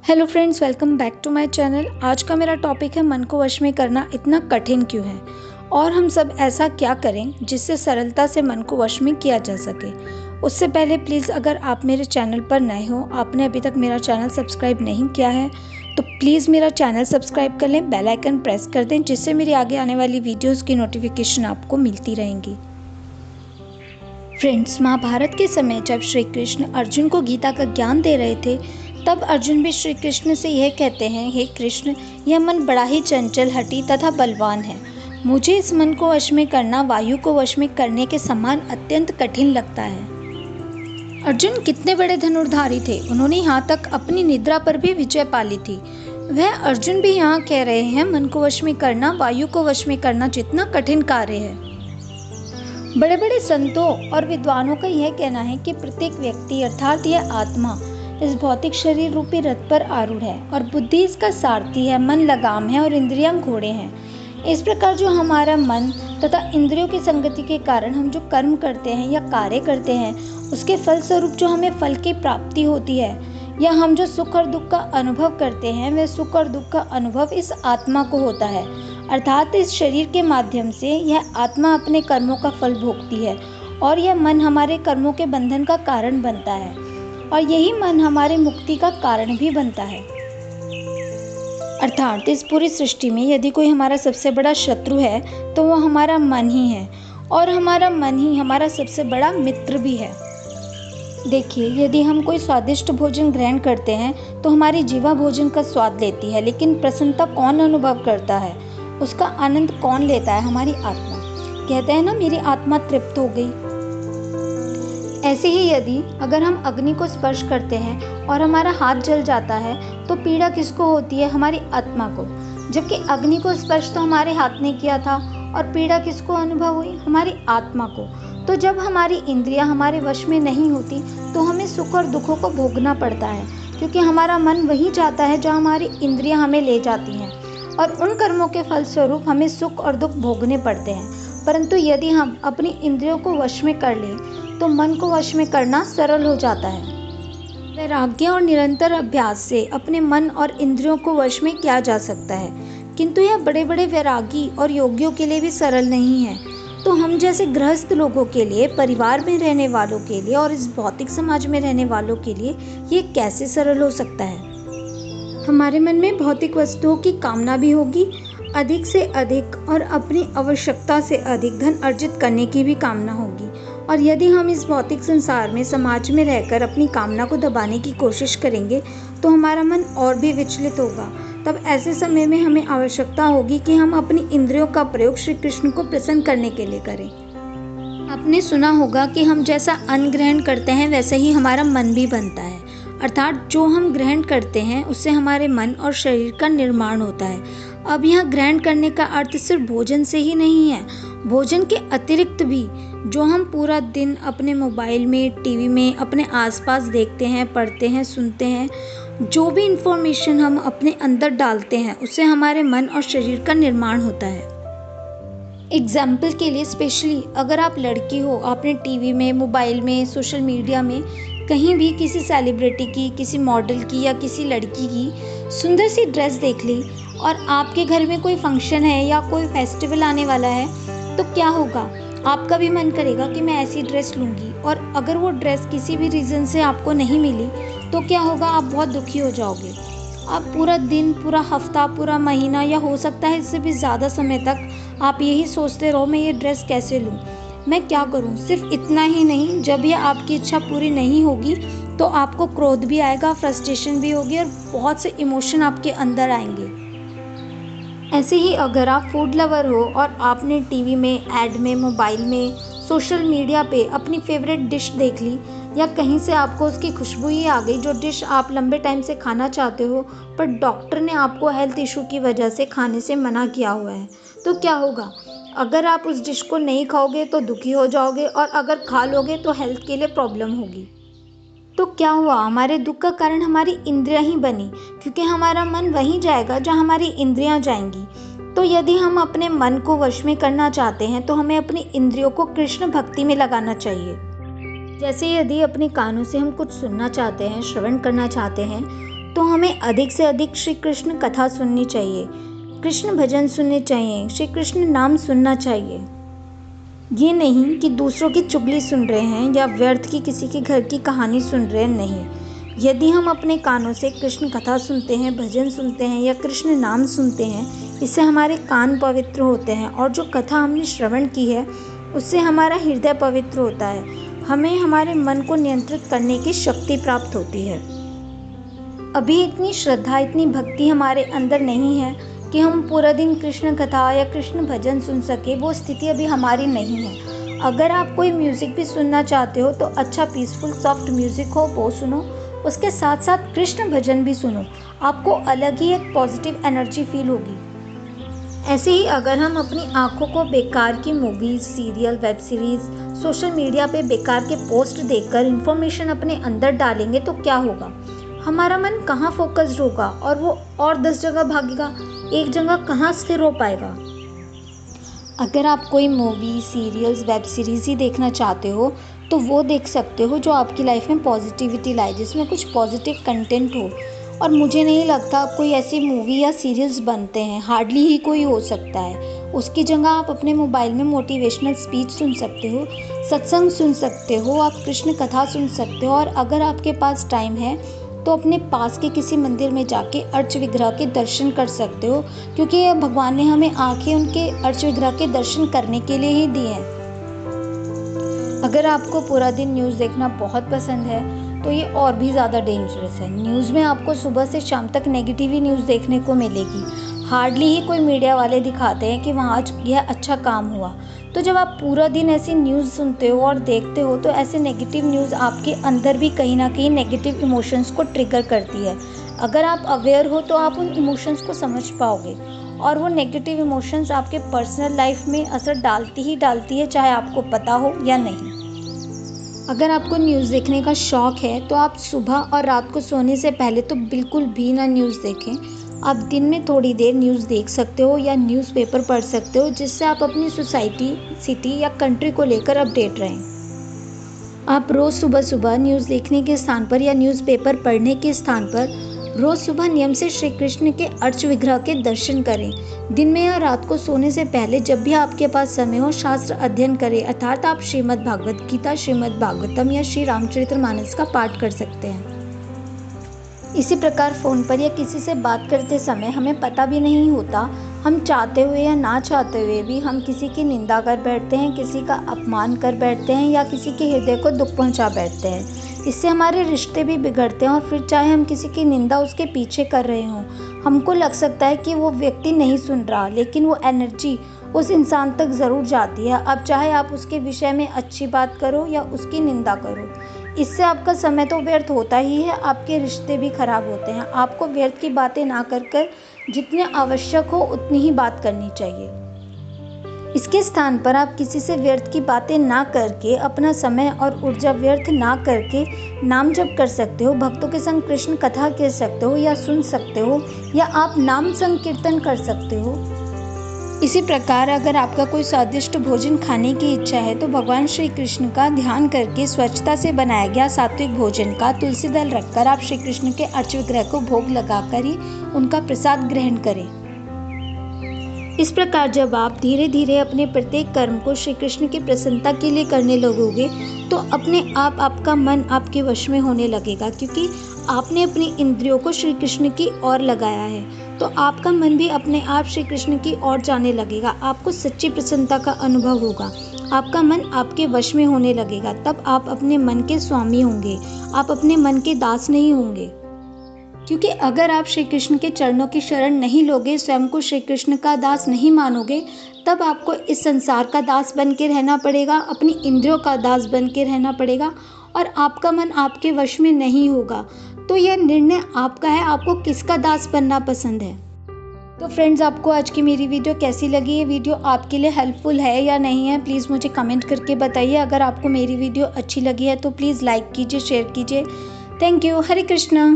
Hello friends, welcome back to my channel. आज का मेरा टॉपिक है मन को वश में करना इतना कठिन क्यों है और हम सब ऐसा क्या करें जिससे सरलता से मन को वश में किया जा सके। उससे पहले प्लीज़, अगर आप मेरे चैनल पर नए हो, आपने अभी तक मेरा चैनल सब्सक्राइब नहीं किया है तो प्लीज़ मेरा चैनल सब्सक्राइब कर लें, बेल आइकन प्रेस कर दें, जिससे मेरी आगे आने वाली वीडियोज़ की नोटिफिकेशन आपको मिलती रहेंगी। फ्रेंड्स, महाभारत के समय जब श्री कृष्ण अर्जुन को गीता का ज्ञान दे रहे थे, तब अर्जुन भी श्री कृष्ण से यह कहते हैं, हे कृष्ण, यह मन बड़ा ही चंचल, हठी तथा बलवान है। मुझे इस मन को वश में करना वायु को वश में करने के समान अत्यंत कठिन लगता है। अर्जुन कितने बड़े धनुर्धारी थे, उन्होंने यहाँ तक अपनी निद्रा पर भी विजय पा ली थी। वह अर्जुन भी यहाँ कह रहे हैं, मन को वश में करना वायु को वश में करना जितना कठिन कार्य है। बड़े बड़े संतों और विद्वानों का यह कहना है कि प्रत्येक व्यक्ति अर्थात यह आत्मा इस भौतिक शरीर रूपी रथ पर आरूढ़ है और बुद्धि इसका सारथी है, मन लगाम है और इंद्रियां घोड़े हैं। इस प्रकार जो हमारा मन तथा इंद्रियों की संगति के कारण हम जो कर्म करते हैं या कार्य करते हैं, उसके फलस्वरूप जो हमें फल की प्राप्ति होती है या हम जो सुख और दुख का अनुभव करते हैं, वह सुख और दुख का अनुभव इस आत्मा को होता है। अर्थात इस शरीर के माध्यम से यह आत्मा अपने कर्मों का फल भोगती है और यह मन हमारे कर्मों के बंधन का कारण बनता है और यही मन हमारे मुक्ति का कारण भी बनता है। अर्थात इस पूरी सृष्टि में यदि कोई हमारा सबसे बड़ा शत्रु है तो वो हमारा मन ही है और हमारा मन ही हमारा सबसे बड़ा मित्र भी है। देखिए, यदि हम कोई स्वादिष्ट भोजन ग्रहण करते हैं तो हमारी जीवा भोजन का स्वाद लेती है, लेकिन प्रसन्नता कौन अनुभव करता है, उसका आनंद कौन लेता है? हमारी आत्मा। कहते हैं ना, मेरी आत्मा तृप्त हो गई। ऐसे ही यदि अगर हम अग्नि को स्पर्श करते हैं और हमारा हाथ जल जाता है तो पीड़ा किसको होती है? हमारी आत्मा को। जबकि अग्नि को स्पर्श तो हमारे हाथ ने किया था और पीड़ा किसको अनुभव हुई? हमारी आत्मा को। तो जब हमारी इंद्रियां हमारे वश में नहीं होती तो हमें सुख और दुखों को भोगना पड़ता है, क्योंकि हमारा मन वही चाहता है जहाँ हमारी इंद्रियां हमें ले जाती हैं और उन कर्मों के फलस्वरूप हमें सुख और दुख भोगने पड़ते हैं। परंतु यदि हम अपनी इंद्रियों को वश में कर लें तो मन को वश में करना सरल हो जाता है। वैराग्य और निरंतर अभ्यास से अपने मन और इंद्रियों को वश में किया जा सकता है, किंतु यह बड़े बड़े वैरागी और योगियों के लिए भी सरल नहीं है। तो हम जैसे गृहस्थ लोगों के लिए, परिवार में रहने वालों के लिए और इस भौतिक समाज में रहने वालों के लिए ये कैसे सरल हो सकता है? हमारे मन में भौतिक वस्तुओं की कामना भी होगी, अधिक से अधिक और अपनी आवश्यकता से अधिक धन अर्जित करने की भी कामना होगी। और यदि हम इस भौतिक संसार में, समाज में रहकर अपनी कामना को दबाने की कोशिश करेंगे तो हमारा मन और भी विचलित होगा। तब ऐसे समय में हमें आवश्यकता होगी कि हम अपनी इंद्रियों का प्रयोग श्री कृष्ण को प्रसन्न करने के लिए करें। आपने सुना होगा कि हम जैसा अन्न ग्रहण करते हैं वैसे ही हमारा मन भी बनता है। अर्थात जो हम ग्रहण करते हैं उससे हमारे मन और शरीर का निर्माण होता है। अब यह ग्रहण करने का अर्थ सिर्फ भोजन से ही नहीं है, भोजन के अतिरिक्त भी जो हम पूरा दिन अपने मोबाइल में, टीवी में, अपने आसपास देखते हैं, पढ़ते हैं, सुनते हैं, जो भी इंफॉर्मेशन हम अपने अंदर डालते हैं उससे हमारे मन और शरीर का निर्माण होता है। एग्जाम्पल के लिए, स्पेशली अगर आप लड़की हो, आपने टीवी में, मोबाइल में, सोशल मीडिया में कहीं भी किसी सेलिब्रिटी की, किसी मॉडल की या किसी लड़की की सुंदर सी ड्रेस देख ली और आपके घर में कोई फंक्शन है या कोई फेस्टिवल आने वाला है, तो क्या होगा? आपका भी मन करेगा कि मैं ऐसी ड्रेस लूँगी, और अगर वो ड्रेस किसी भी रीज़न से आपको नहीं मिली तो क्या होगा? आप बहुत दुखी हो जाओगे। आप पूरा दिन, पूरा हफ्ता, पूरा महीना या हो सकता है इससे भी ज़्यादा समय तक आप यही सोचते रहो, मैं ये ड्रेस कैसे लूँ, मैं क्या करूँ। सिर्फ इतना ही नहीं, जब ये आपकी इच्छा पूरी नहीं होगी तो आपको क्रोध भी आएगा, फ्रस्ट्रेशन भी होगी और बहुत से इमोशन आपके अंदर आएंगे। ऐसे ही अगर आप फूड लवर हो और आपने टीवी में, ऐड में, मोबाइल में, सोशल मीडिया पे अपनी फेवरेट डिश देख ली या कहीं से आपको उसकी खुशबू ही आ गई, जो डिश आप लंबे टाइम से खाना चाहते हो पर डॉक्टर ने आपको हेल्थ इशू की वजह से खाने से मना किया हुआ है, तो क्या होगा? अगर आप उस डिश को नहीं खाओगे तो दुखी हो जाओगे और अगर खा लोगे तो हेल्थ के लिए प्रॉब्लम होगी। तो क्या हुआ? हमारे दुख का कारण हमारी इंद्रियां ही बनी, क्योंकि हमारा मन वहीं जाएगा जहाँ हमारी इंद्रियां जाएंगी। तो यदि हम अपने मन को वश में करना चाहते हैं तो हमें अपनी इंद्रियों को कृष्ण भक्ति में लगाना चाहिए। जैसे यदि अपने कानों से हम कुछ सुनना चाहते हैं, श्रवण करना चाहते हैं, तो हमें अधिक से अधिक श्री कृष्ण कथा सुननी चाहिए, कृष्ण भजन सुनने चाहिए, श्री कृष्ण नाम सुनना चाहिए। ये नहीं कि दूसरों की चुगली सुन रहे हैं या व्यर्थ की किसी के घर की कहानी सुन रहे हैं, नहीं। यदि हम अपने कानों से कृष्ण कथा सुनते हैं, भजन सुनते हैं या कृष्ण नाम सुनते हैं, इससे हमारे कान पवित्र होते हैं और जो कथा हमने श्रवण की है उससे हमारा हृदय पवित्र होता है। हमें हमारे मन को नियंत्रित करने की शक्ति प्राप्त होती है। अभी इतनी श्रद्धा, इतनी भक्ति हमारे अंदर नहीं है कि हम पूरा दिन कृष्ण कथा या कृष्ण भजन सुन सके, वो स्थिति अभी हमारी नहीं है। अगर आप कोई म्यूज़िक भी सुनना चाहते हो तो अच्छा पीसफुल सॉफ्ट म्यूज़िक हो वो सुनो, उसके साथ साथ कृष्ण भजन भी सुनो, आपको अलग ही एक पॉजिटिव एनर्जी फील होगी। ऐसे ही अगर हम अपनी आँखों को बेकार की movies, serial, web series, social media पे बेकार के पोस्ट देखकर इन्फॉर्मेशन अपने अंदर डालेंगे तो क्या होगा? हमारा मन कहाँ फोकस्ड होगा और वो और 10 जगह भागेगा, एक जगह कहाँ स्थिर हो पाएगा? अगर आप कोई मूवी, सीरियल्स, वेब सीरीज़ ही देखना चाहते हो तो वो देख सकते हो जो आपकी लाइफ में पॉजिटिविटी लाए, जिसमें कुछ पॉजिटिव कंटेंट हो। और मुझे नहीं लगता कोई ऐसी मूवी या सीरियल्स बनते हैं, हार्डली ही कोई हो सकता है। उसकी जगह आप अपने मोबाइल में मोटिवेशनल स्पीच सुन सकते हो, सत्संग सुन सकते हो, आप कृष्ण कथा सुन सकते हो और अगर आपके पास टाइम है तो अपने पास के किसी मंदिर में जाके अर्च विग्रह के दर्शन कर सकते हो, क्योंकि भगवान ने हमें आंखें उनके अर्च विग्रह के दर्शन करने के लिए ही दी हैं। अगर आपको पूरा दिन न्यूज़ देखना बहुत पसंद है तो ये और भी ज़्यादा डेंजरस है। न्यूज़ में आपको सुबह से शाम तक नेगेटिव ही न्यूज़ देखने को मिलेगी। हार्डली ही कोई मीडिया वाले दिखाते हैं कि वहाँ आज यह अच्छा काम हुआ। तो जब आप पूरा दिन ऐसी न्यूज़ सुनते हो और देखते हो तो ऐसे नेगेटिव न्यूज़ आपके अंदर भी कहीं ना कहीं नेगेटिव इमोशंस को ट्रिगर करती है। अगर आप अवेयर हो तो आप उन इमोशंस को समझ पाओगे और वो नेगेटिव इमोशंस आपके पर्सनल लाइफ में असर डालती ही डालती है, चाहे आपको पता हो या नहीं। अगर आपको न्यूज़ देखने का शौक़ है तो आप सुबह और रात को सोने से पहले तो बिल्कुल भी ना न्यूज़ देखें। आप दिन में थोड़ी देर न्यूज़ देख सकते हो या न्यूज़पेपर पढ़ सकते हो, जिससे आप अपनी सोसाइटी, सिटी या कंट्री को लेकर अपडेट रहें। आप रोज़ सुबह सुबह न्यूज़ देखने के स्थान पर या न्यूज़पेपर पढ़ने के स्थान पर रोज़ सुबह नियम से श्री कृष्ण के अर्च विग्रह के दर्शन करें। दिन में या रात को सोने से पहले जब भी आपके पास समय हो शास्त्र अध्ययन करें, अर्थात आप श्रीमद् भागवत गीता, श्रीमद् भागवतम या श्री रामचरितमानस का पाठ कर सकते हैं। इसी प्रकार फ़ोन पर या किसी से बात करते समय हमें पता भी नहीं होता, हम चाहते हुए या ना चाहते हुए भी हम किसी की निंदा कर बैठते हैं, किसी का अपमान कर बैठते हैं या किसी के हृदय को दुख पहुंचा बैठते हैं। इससे हमारे रिश्ते भी बिगड़ते हैं और फिर चाहे हम किसी की निंदा उसके पीछे कर रहे हों, हमको लग सकता है कि वो व्यक्ति नहीं सुन रहा, लेकिन वो एनर्जी उस इंसान तक ज़रूर जाती है। अब चाहे आप उसके विषय में अच्छी बात करो या उसकी निंदा करो, इससे आपका समय तो व्यर्थ होता ही है, आपके रिश्ते भी खराब होते हैं। आपको व्यर्थ की बातें ना कर जितने आवश्यक हो उतनी ही बात करनी चाहिए। इसके स्थान पर आप किसी से व्यर्थ की बातें ना करके, अपना समय और ऊर्जा व्यर्थ ना करके नाम जप कर सकते हो, भक्तों के संग कृष्ण कथा कह सकते हो या सुन सकते हो, या आप नाम संकीर्तन कर सकते हो। इसी प्रकार अगर आपका कोई स्वादिष्ट भोजन खाने की इच्छा है तो भगवान श्री कृष्ण का ध्यान करके स्वच्छता से बनाया गया सात्विक भोजन का तुलसी दल रखकर आप श्री कृष्ण के अर्च विग्रह को भोग लगाकर ही उनका प्रसाद ग्रहण करें। इस प्रकार जब आप धीरे धीरे अपने प्रत्येक कर्म को श्री कृष्ण की प्रसन्नता के लिए करने लगोगे तो अपने आप आपका मन आपके वश में होने लगेगा, क्योंकि आपने अपनी इंद्रियों को श्री कृष्ण की ओर लगाया है। तो आपका मन भी अपने आप श्री कृष्ण की ओर जाने लगेगा, आपको सच्ची प्रसन्नता का अनुभव होगा, आपका मन आपके वश में होने लगेगा। तब आप अपने मन के स्वामी होंगे, आप अपने मन के दास नहीं होंगे। क्योंकि अगर आप श्री कृष्ण के चरणों की शरण नहीं लोगे, स्वयं को श्री कृष्ण का दास नहीं मानोगे, तब आपको इस संसार का दास बन के रहना पड़ेगा, अपनी इंद्रियों का दास बन के रहना पड़ेगा और आपका मन आपके वश में नहीं होगा। तो यह निर्णय आपका है, आपको किसका दास बनना पसंद है। तो फ्रेंड्स, आपको आज की मेरी वीडियो कैसी लगी? ये वीडियो आपके लिए हेल्पफुल है या नहीं है, प्लीज़ मुझे कमेंट करके बताइए। अगर आपको मेरी वीडियो अच्छी लगी है तो प्लीज़ लाइक कीजिए, शेयर कीजिए। Thank you. हरे कृष्णा।